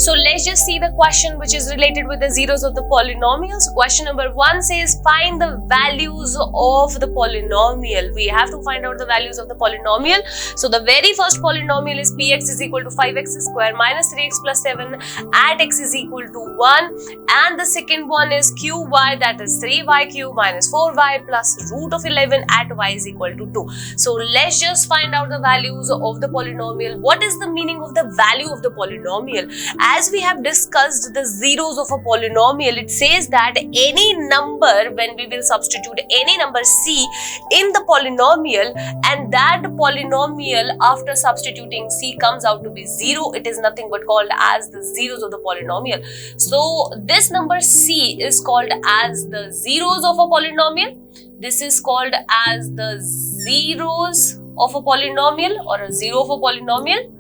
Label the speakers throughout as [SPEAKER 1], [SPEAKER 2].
[SPEAKER 1] So let's just see the question which is related with the zeros of the polynomials. Question number 1 says find the values of the polynomial. We have to find out the values of the polynomial. So the very first polynomial is px is equal to 5x square minus 3x plus 7 at x is equal to 1, and the second one is qy, that is 3y cube minus 4y plus root of 11 at y is equal to 2. So let's just find out the values of the polynomial. What is the meaning of the value of the polynomial? As we have discussed the zeros of a polynomial, it says that any number, when we will substitute any number c in the polynomial, and that polynomial after substituting c comes out to be 0, it is nothing but called as the zeros of the polynomial. So this number c is called as the zeros of a polynomial. This is called as the zeros of a polynomial or a zero of a polynomial.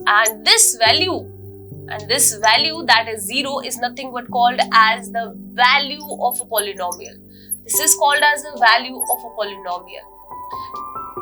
[SPEAKER 1] And this value that is 0 is nothing but called as the value of a polynomial. This is called as the value of a polynomial.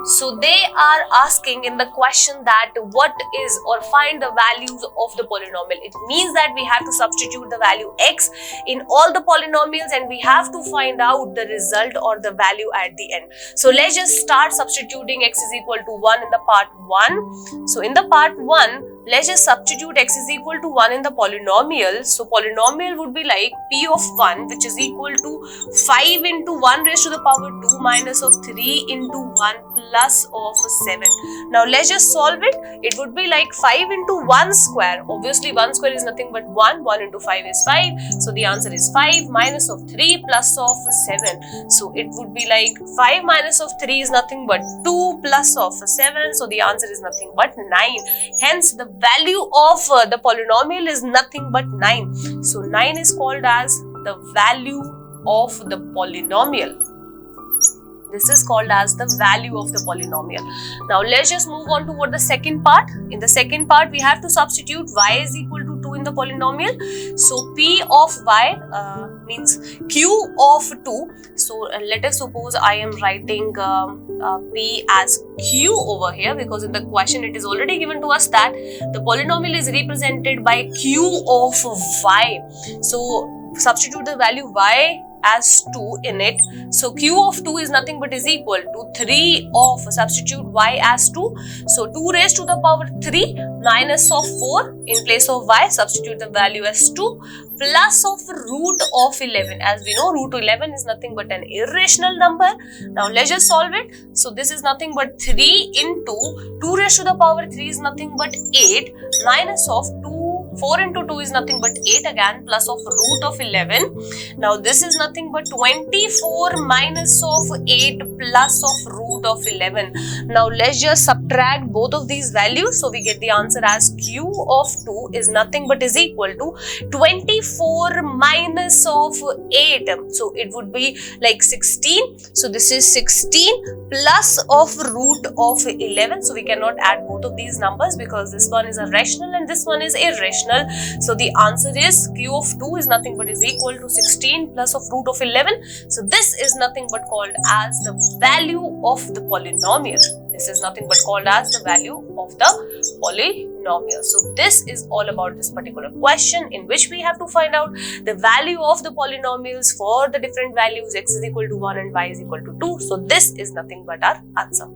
[SPEAKER 1] So they are asking in the question that what is, or find the values of the polynomial. It means that we have to substitute the value x in all the polynomials and we have to find out the result or the value at the end. So let's just start substituting x is equal to 1 in the part 1. So in the part 1, let's just substitute x is equal to 1 in the polynomial. So polynomial would be like p of 1, which is equal to 5 into 1 raised to the power 2 minus of 3 into 1 plus of 7. Now let's just solve it. It would be like 5 into 1 square. Obviously 1 square is nothing but 1. 1 into 5 is 5. So the answer is 5 minus of 3 plus of 7. So it would be like 5 minus of 3 is nothing but 2 plus of 7. So the answer is nothing but 9. Hence the value of the polynomial is nothing but 9. So 9 is called as the value of the polynomial. This is called as the value of the polynomial. Now let's just move on toward the second part. In the second part, we have to substitute y is equal to 2 in the polynomial. So p of y means q of 2. So let us suppose I am writing p as q over here, because in the question it is already given to us that the polynomial is represented by q of y. So substitute the value y as 2 in it. So q of 2 is nothing but is equal to 3 of, substitute y as 2. So 2 raised to the power 3 minus of 4 in place of y, substitute the value as 2 plus of root of 11. As we know, root 11 is nothing but an irrational number. Now let's just solve it. So this is nothing but 3 into 2 raised to the power 3 is nothing but 8 minus of 4 into 2 is nothing but 8 again, plus of root of 11. Now this is nothing but 24 minus of 8 plus of root of 11. Now let's just subtract both of these values. So we get the answer as q of 2 is nothing but is equal to 24 minus of 8. So it would be like 16. So this is 16 plus of root of 11. So we cannot add both of these numbers because this one is a rational and this one is irrational. So the answer is q of 2 is nothing but is equal to 16 plus of root of 11. So this is nothing but called as the value of the polynomial. This is nothing but called as the value of the polynomial. So this is all about this particular question, in which we have to find out the value of the polynomials for the different values x is equal to 1 and y is equal to 2. So this is nothing but our answer.